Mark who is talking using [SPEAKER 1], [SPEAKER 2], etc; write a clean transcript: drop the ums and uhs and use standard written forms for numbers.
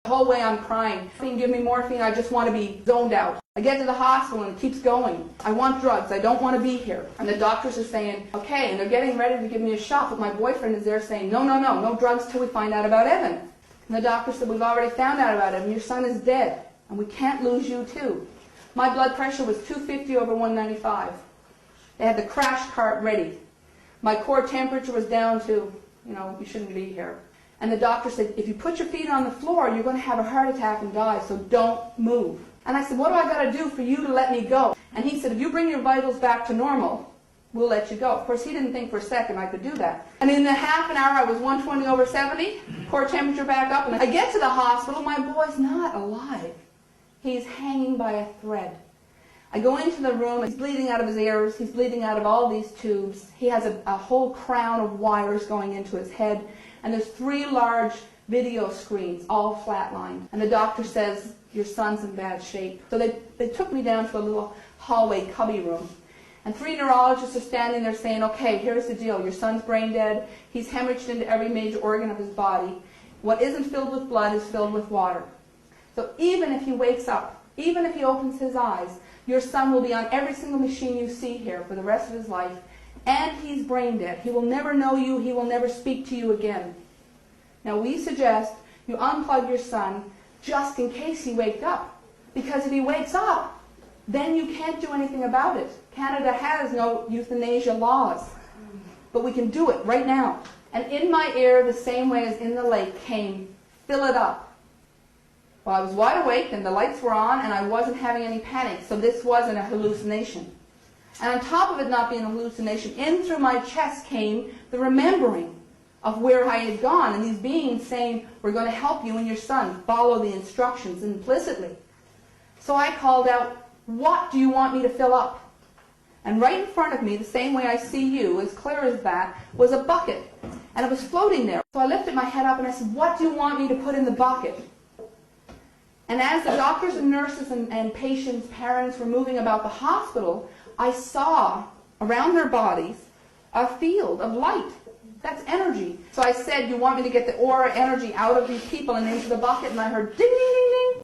[SPEAKER 1] The whole way I'm crying. Give me morphine, I just want to be zoned out. I get to the hospital and it keeps going. I want drugs, I don't want to be here. And the doctors are saying, okay, and they're getting ready to give me a shot, but my boyfriend is there saying, no, no, no, no drugs till we find out about Evan. And the doctor said, we've already found out about Evan, your son is dead, and we can't lose you too. My blood pressure was 250 over 195. They had the crash cart ready. My core temperature was down to, you shouldn't be here. And the doctor said, if you put your feet on the floor, you're going to have a heart attack and die, so don't move. And I said, what do I got to do for you to let me go? And he said, if you bring your vitals back to normal, we'll let you go. Of course, he didn't think for a second I could do that. And in a half an hour, I was 120 over 70, core temperature back up, and I get to the hospital, my boy's not alive. He's hanging by a thread. I go into the room, he's bleeding out of his ears, he's bleeding out of all these tubes. He has a whole crown of wires going into his head, and there's 3 large video screens, all flatlined. And the doctor says, your son's in bad shape. So they took me down to a little hallway cubby room. And 3 neurologists are standing there saying, okay, here's the deal. Your son's brain dead. He's hemorrhaged into every major organ of his body. What isn't filled with blood is filled with water. So even if he wakes up, even if he opens his eyes, your son will be on every single machine you see here for the rest of his life. And he's brain dead. He will never know you. He will never speak to you again. Now we suggest you unplug your son just in case he wakes up. Because if he wakes up, then you can't do anything about it. Canada has no euthanasia laws. But we can do it right now. And in my ear, the same way as in the lake, came, fill it up. Well, I was wide awake and the lights were on and I wasn't having any panic, so this wasn't a hallucination. And on top of it not being a hallucination, in through my chest came the remembering of where I had gone, and these beings saying, we're going to help you and your son, follow the instructions implicitly. So I called out, what do you want me to fill up? And right in front of me, the same way I see you, as clear as that, was a bucket. And it was floating there. So I lifted my head up and I said, what do you want me to put in the bucket? And as the doctors and nurses and patients' parents were moving about the hospital, I saw around their bodies a field of light. That's energy. So I said, you want me to get the aura energy out of these people and into the bucket? And I heard ding, ding, ding,